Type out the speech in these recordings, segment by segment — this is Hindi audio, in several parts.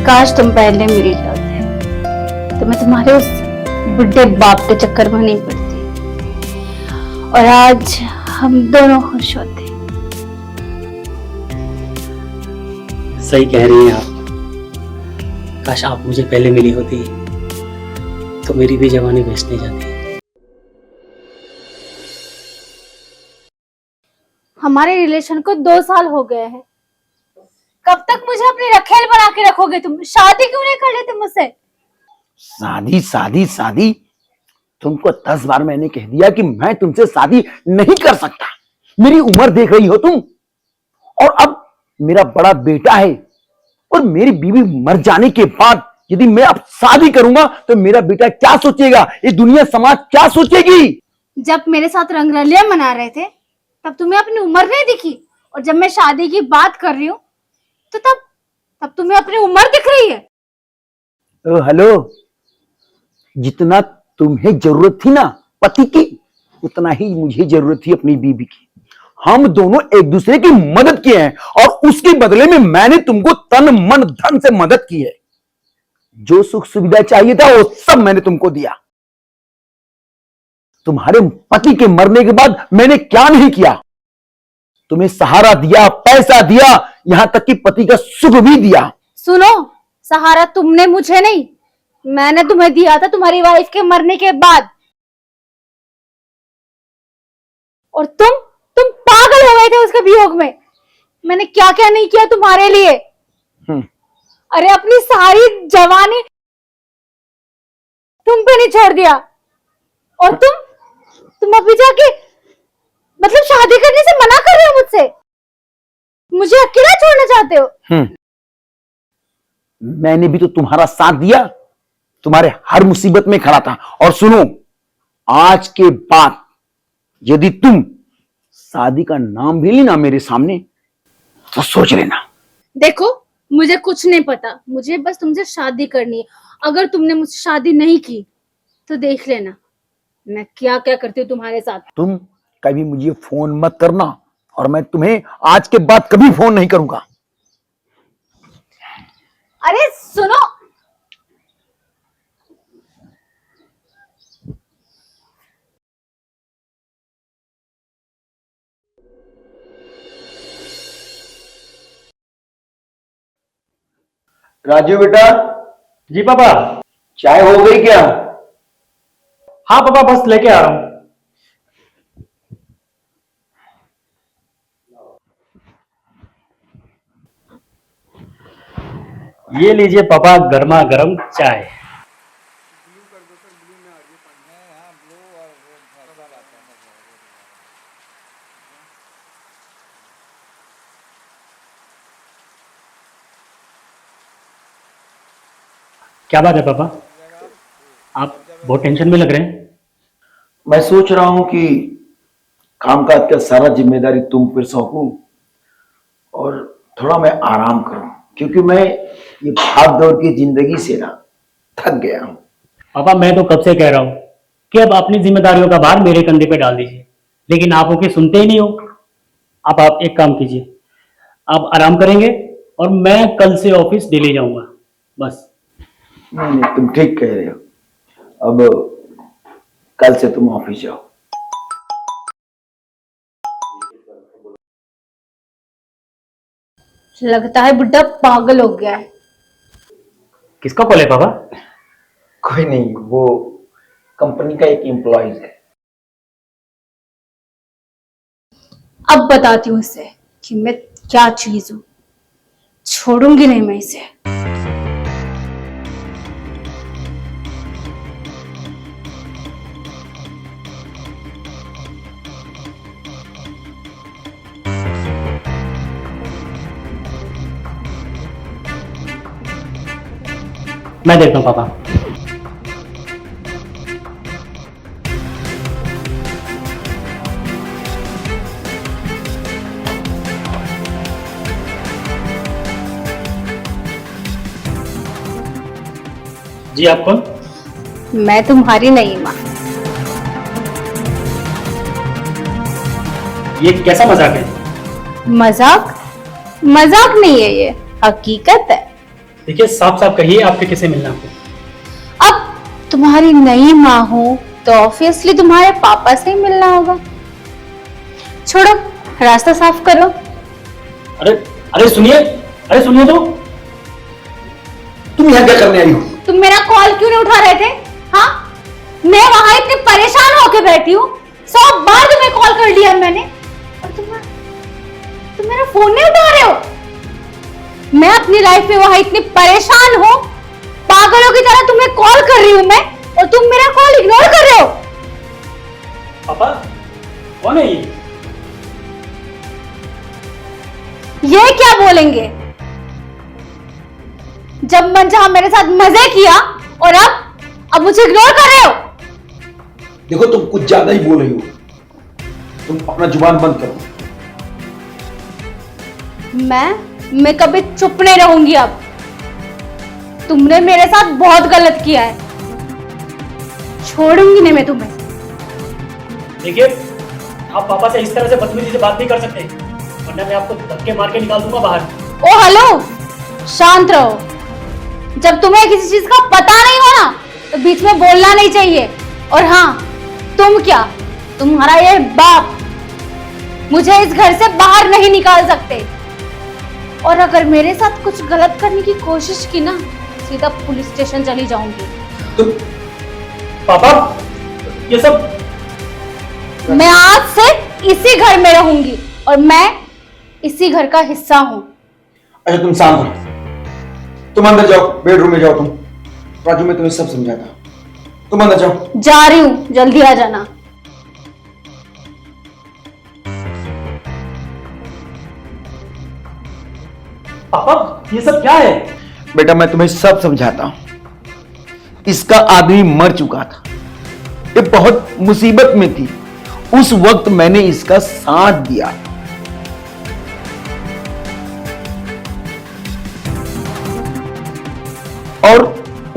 काश तुम पहले मिल जाते तो मैं तुम्हारे उस बुढ़े बाप के चक्कर में नहीं पड़ती और आज हम दोनों खुश होते। सही कह रही हैं आप। काश आप मुझे पहले मिली होती तो मेरी भी जवानी वेस्ट नहीं जाती। हमारे रिलेशन को 2 साल हो गए हैं। कब तक मुझे अपनी रखेल बना के रखोगे तुम? शादी क्यों नहीं कर लेते मुझसे? शादी शादी शादी, तुमको 10 बार मैंने कह दिया कि मैं तुमसे शादी नहीं कर सकता। मेरी उम्र देख रही हो तुम, और अब मेरा बड़ा बेटा है और मेरी बीवी मर जाने के बाद यदि मैं अब शादी करूंगा तो मेरा बेटा क्या सोचेगा, ये दुनिया समाज क्या सोचेगी? जब मेरे साथ रंगरलियां मना रहे थे तब तुम्हें अपनी उम्र नहीं दिखी, और जब मैं शादी की बात कर रही हूँ तो तब तुम्हें अपनी उम्र दिख रही है। हेलो, जितना तुम्हें जरूरत थी ना पति की, उतना ही मुझे जरूरत थी अपनी बीवी की। हम दोनों एक दूसरे की मदद किए हैं और उसके बदले में मैंने तुमको तन मन धन से मदद की है। जो सुख सुविधा चाहिए था वो सब मैंने तुमको दिया। तुम्हारे पति के मरने के बाद मैंने क्या नहीं किया? तुम्हें सहारा दिया, पैसा दिया, यहां तक कि पति का सुख भी दिया। सुनो, सहारा तुमने मुझे नहीं, मैंने तुम्हें दिया था तुम्हारी वाइफ के मरने के बाद। और तुम पागल हो गए थे उसके वियोग में। मैंने क्या क्या नहीं किया तुम्हारे लिए। अरे अपनी सारी जवानी तुम पे नहीं छोड़ दिया, और तुम अभी जाके मतलब शादी करने से मना कर रहे हो मुझसे? मुझे अकेला छोड़ना चाहते हो? मैंने भी तो तुम्हारा साथ दिया, तुम्हारे हर मुसीबत में खड़ा था। और सुनो, आज के बाद यदि तुम शादी का नाम भी लेना मेरे सामने तो सोच लेना। देखो, मुझे कुछ नहीं पता, मुझे बस तुमसे शादी करनी है। अगर तुमने मुझसे शादी नहीं की तो देख लेना मैं क्या क्या करती हूँ तुम्हारे साथ। तुम कभी मुझे फोन मत करना, और मैं तुम्हें आज के बाद कभी फोन नहीं करूंगा। अरे सुनो, राजू बेटा। जी पापा। चाय हो गई क्या? हाँ पापा, बस लेके आ रहा हूँ। ये लीजिए पापा, गर्मा गर्म चाय। क्या बात है पापा, आप बहुत टेंशन में लग रहे हैं। मैं सोच रहा हूं कि कामकाज का सारा जिम्मेदारी तुम पर सौंपूं और थोड़ा मैं आराम करूं, क्योंकि मैं ये भाग दौड़ की जिंदगी से ना थक गया हूं। पापा मैं तो कब से कह रहा हूँ कि अब अपनी जिम्मेदारियों का भार मेरे कंधे पे डाल दीजिए, लेकिन आप ओके सुनते ही नहीं हो। आप एक काम कीजिए, आप आराम करेंगे और मैं कल से ऑफिस दिल्ली जाऊंगा बस। नहीं, तुम ठीक कह रहे हो। अब कल से तुम ऑफिस जाओ। लगता है बुड्ढा पागल हो गया है। किसका कॉल है पापा? कोई नहीं, वो कंपनी का एक एम्प्लॉय है। अब बताती हूँ इसे कि मैं क्या चीज हूं। छोड़ूंगी नहीं मैं इसे। मैं देखता हूँ पापा। जी आप कौन? मैं तुम्हारी नहीं मां। ये कैसा मजाक है? मजाक? मजाक नहीं है, ये हकीकत है। देखिए साफ साफ कहिए आपके किसे मिलना आपको। अब तुम्हारी नई माँ हूं तो ऑब्वियसली तुम्हारे पापा से ही मिलना होगा। छोड़ो, रास्ता साफ करो। अरे अरे सुनिए तो। तुम यहाँ क्या करने आई हो? तुम मेरा कॉल क्यों नहीं उठा रहे थे? हाँ, मैं वहां इतने परेशान होके बैठी हूँ, 100 बार तुम्हें कॉल कर लिया मैंने और तुम मेरा फोन नहीं उठा रहे हो। मैं अपनी लाइफ में वहां इतनी परेशान हूँ, पागलों की तरह तुम्हें कॉल कर रही हूँ मैं और तुम मेरा कॉल इग्नोर कर रहे हो। पापा कौन है ये क्या बोलेंगे? जब मन चाहा मेरे साथ मजे किया और अब मुझे इग्नोर कर रहे हो। देखो तुम कुछ ज्यादा ही बोल रही हो, तुम अपना जुबान बंद करो। मैं कभी चुप नहीं रहूंगी। अब तुमने मेरे साथ बहुत गलत किया है, छोड़ूंगी नहीं मैं तुम्हें। देखिए आप पापा से इस तरह से बदतमीजी से बात नहीं कर सकते, वरना मैं आपको धक्के मार के निकाल दूंगा बाहर। ओ हेलो, शांत रहो। जब तुम्हें किसी चीज का पता नहीं हो ना तो बीच में बोलना नहीं चाहिए। और हाँ, तुम क्या, तुम्हारा ये बाप मुझे इस घर से बाहर नहीं निकाल सकते। और अगर मेरे साथ कुछ गलत करने की कोशिश की ना, सीधा पुलिस स्टेशन चली जाऊंगी। तुम पापा ये सब, मैं आज से इसी घर में रहूंगी और मैं इसी घर का हिस्सा हूं। अच्छा तुम शांत रहो, तुम अंदर जाओ, बेडरूम में जाओ। तुम राजू मैं तुम्हें सब समझाता, तुम अंदर जाओ। जा रही हूं, जल्दी आ जाना। पापा ये सब क्या है? बेटा मैं तुम्हें सब समझाता हूं। इसका आदमी मर चुका था, ये बहुत मुसीबत में थी, उस वक्त मैंने इसका साथ दिया। और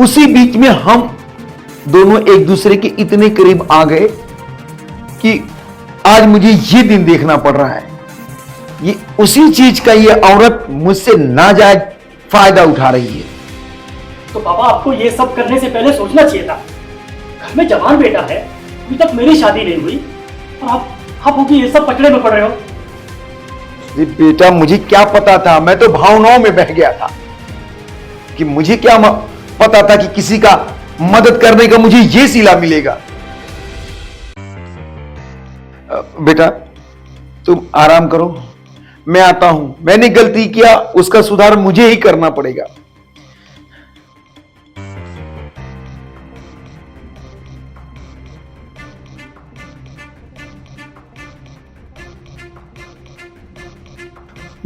उसी बीच में हम दोनों एक दूसरे के इतने करीब आ गए कि आज मुझे ये दिन देखना पड़ रहा है। ये उसी चीज का ये औरत मुझसे नाजायज फायदा उठा रही है। तो पापा आपको ये सब करने से पहले सोचना चाहिए था। घर में जवान बेटा है, अभी तक मेरी शादी नहीं हुई और आप होगी ये सब पकड़े में पड़ रहे हो। ये बेटा मुझे क्या पता था, मैं तो भावनाओं में बह गया था कि मुझे क्या पता था कि किसी का मदद करने का मुझे ये सिला मिलेगा। बेटा तुम आराम करो, मैं आता हूं। मैंने गलती किया, उसका सुधार मुझे ही करना पड़ेगा।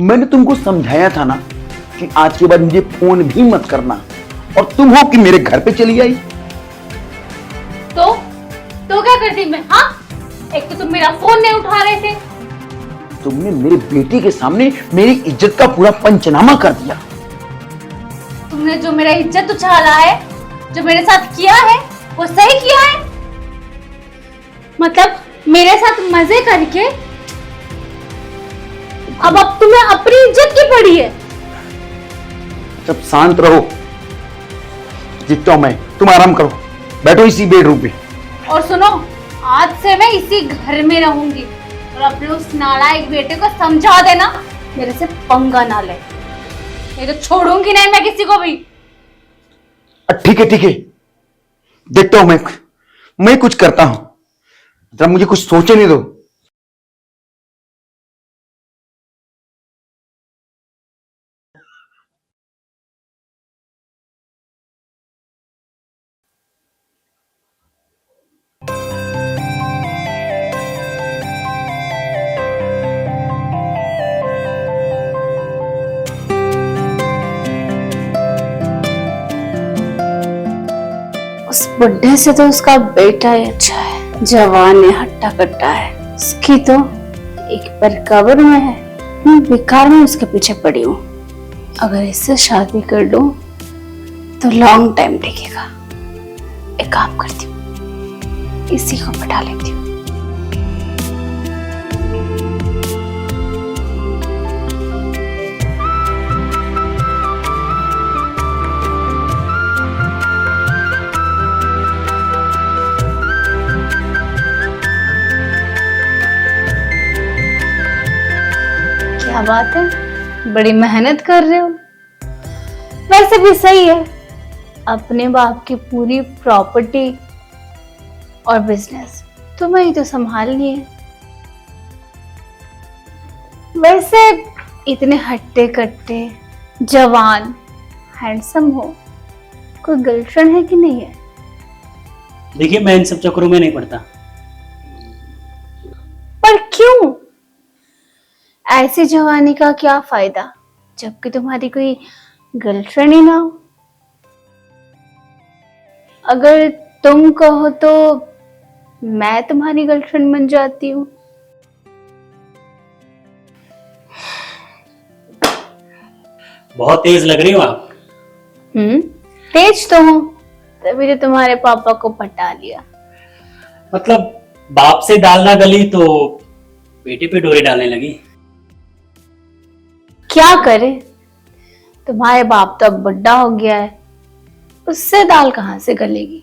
मैंने तुमको समझाया था ना कि आज के बाद मुझे फोन भी मत करना, और तुम हो कि मेरे घर पे चली आई। तो क्या करती मैं? हाँ, एक तो तुम मेरा फोन नहीं उठा रहे थे, तुमने मेरी बेटी के सामने मेरी इज्जत का पूरा पंचनामा कर दिया। तुमने जो मेरा इज्जत उछाला है, जो मेरे साथ किया है, वो सही किया है। मतलब मेरे साथ मजे करके अब तुम्हें अपनी इज्जत की पड़ी है। जब शांत रहो, जीतता हूं मैं, तुम आराम करो, बैठो इसी बेडरूम पे। और सुनो, आज से मैं इसी घर में रहूंगी और अपने उस नालायक बेटे को समझा देना मेरे से पंगा ना ले, नहीं तो छोड़ूंगी नहीं मैं किसी को भी। ठीक है ठीक है, देखता हूं मैं कुछ करता हूं, जरा मुझे कुछ सोचने दो। उस बुढ़े से तो उसका बेटा ही अच्छा है, जवान है, हट्टा कट्टा है। उसकी तो एक पर कब्र में है, मैं बेकार में उसके पीछे पड़ी हूँ। अगर इससे शादी कर लूं तो लॉन्ग टाइम टिकेगा। एक काम करती हूँ, इसी को पटा लेती हूँ। क्या बात है, बड़ी मेहनत कर रहे हो। वैसे भी सही है, अपने बाप की पूरी प्रॉपर्टी और बिजनेस तुम्हें ही तो संभालनी है। वैसे इतने हट्टे कट्टे, जवान, हैंडसम हो, कोई गर्लफ्रेंड है कि नहीं है? देखिए, मैं इन सब चक्करों में नहीं पड़ता। पर क्यों? ऐसी जवानी का क्या फायदा जबकि तुम्हारी कोई गर्लफ्रेंड ही ना हो। अगर तुम कहो तो मैं तुम्हारी गर्लफ्रेंड बन जाती हूँ। बहुत तेज लग रही हो आप। तेज तो हूँ, तभी तो तुम्हारे पापा को पटा लिया। मतलब बाप से दाल ना गली तो बेटे पे डोरी डालने लगी। क्या करे, तुम्हारे बाप तो अब बड़ा हो गया है, उससे दाल कहां से गलेगी।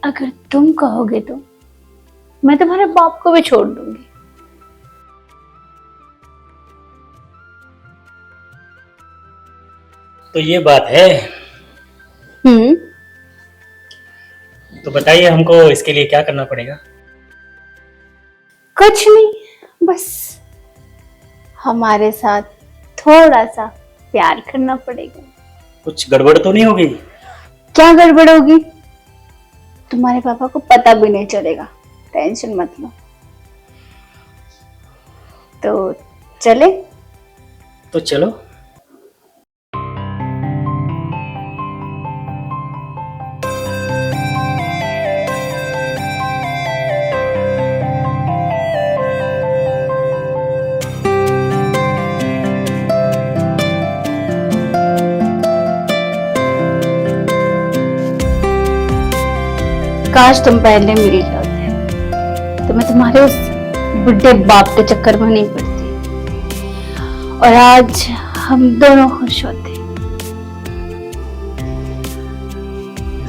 अगर तुम कहोगे तो मैं तुम्हारे बाप को भी छोड़ दूंगी। तो ये बात है। तो बताइए, हमको इसके लिए क्या करना पड़ेगा? कुछ नहीं, बस हमारे साथ थोड़ा सा प्यार करना पड़ेगा। कुछ गड़बड़ तो नहीं होगी? क्या गड़बड़ होगी? तुम्हारे पापा को पता भी नहीं चलेगा, टेंशन मत लो। तो चले? तो चलो। काश तुम पहले मिल जाते तो मैं तुम्हारे उस बुढ़े बाप के चक्कर में नहीं पड़ती और आज हम दोनों खुश होते।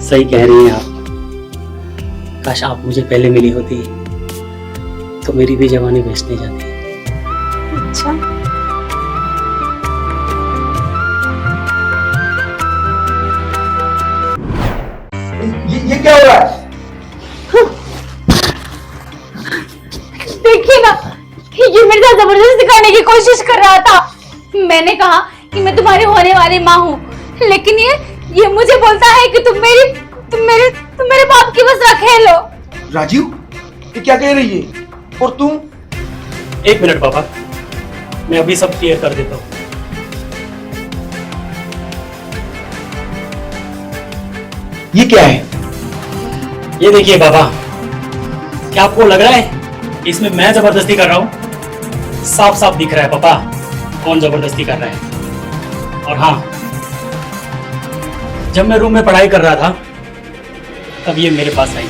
सही कह रही हैं आप। काश आप मुझे पहले मिली होती तो मेरी भी जवानी वेस्ट नहीं जाती। अच्छा, ये क्या हो रहा है? देखिए ना, ये मेरे साथ जबरदस्ती करने की कोशिश कर रहा था। मैंने कहा कि मैं तुम्हारी होने वाली माँ हूँ, लेकिन ये मुझे बोलता है कि तुम मेरे बाप की बस रखेलो। राजीव, ये क्या कह रही है? और तुम? एक मिनट पापा, मैं अभी सब क्लियर कर देता हूँ। ये क्या है? ये देखिए पापा, क्या आपको लग रहा है कि इसमें मैं जबरदस्ती कर रहा हूँ? साफ साफ दिख रहा है पापा कौन जबरदस्ती कर रहा है। और हाँ, जब मैं रूम में पढ़ाई कर रहा था तब ये मेरे पास आई।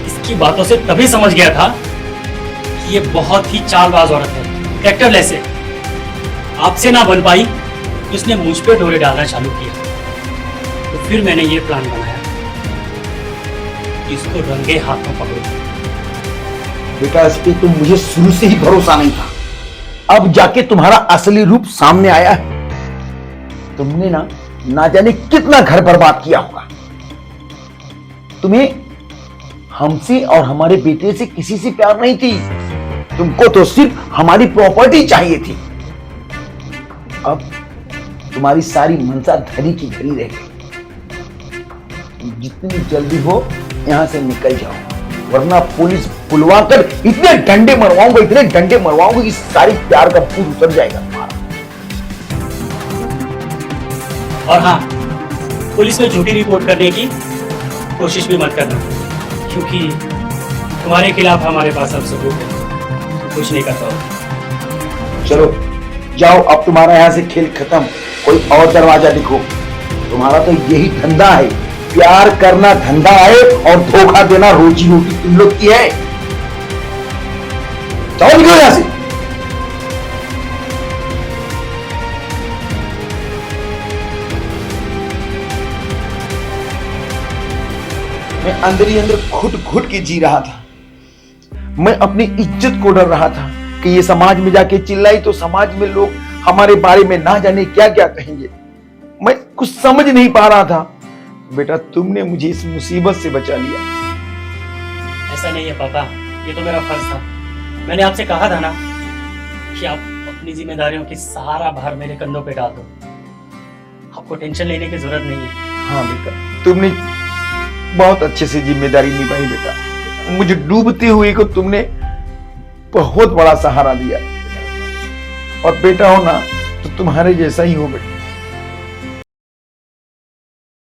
इसकी बातों से तभी समझ गया था कि ये बहुत ही चालबाज औरत है, कैरेक्टरलेस है। आपसे ना बन पाई, इसने मुझ पे डोरे डालना चालू किया। तो फिर मैंने ये प्लान बनाया कि इसको रंगे हाथों पकड़ो। बेटा, इस पे तो मुझे शुरू से ही भरोसा नहीं था। अब जाके तुम्हारा असली रूप सामने आया है। तुमने ना जाने कितना घर बर्बाद किया होगा। तुम्हें हमसे और हमारे बेटे से किसी से प्यार नहीं थी। तुमको तो सिर्फ हमारी प्रॉपर्टी चाहिए थी। अब तुम्हारी सारी मंशा धरी की धरी रह गई। जितनी जल्दी हो यहां से निकल जाओ, वरना पुलिस बुलवाकर इतने डंडे मरवाऊंगा कि सारी प्यार का भूत उतर जाएगा तुम्हारा। और हाँ, पुलिस में झूठी रिपोर्ट करने की कोशिश भी मत करना, क्योंकि तुम्हारे खिलाफ हमारे पास अब सबूत है। तो कुछ नहीं करता हूँ। चलो जाओ, अब तुम्हारा यहां से खेल खत्म। कोई और दरवाजा दिखो। तुम्हारा तो यही धंधा है, प्यार करना धंधा है और धोखा देना रोजी रोटी तुम लोग की है। जाओ निकलो यहां से। मैं अंदर ही अंदर घुट घुट के जी रहा था। मैं अपनी इज्जत को डर रहा था कि ये समाज में जाके चिल्लाई तो समाज में लोग हमारे बारे में ना जाने क्या क्या कहेंगे। मैं कुछ समझ नहीं पा रहा था। बेटा तुमने मुझे इस मुसीबत से बचा लिया। ऐसा नहीं है पापा, ये तो मेरा फर्ज था। मैंने आपसे कहा था ना कि आप अपनी जिम्मेदारियों की सारा भार मेरे कंधों पे डाल दो, आपको टेंशन लेने की जरूरत नहीं है। हाँ बेटा, तुमने बहुत अच्छे से जिम्मेदारी निभाई बेटा। मुझे डूबते हुए को तुमने बहुत बड़ा सहारा दिया, और बेटा हो ना तो तुम्हारे जैसा ही हो बेटा।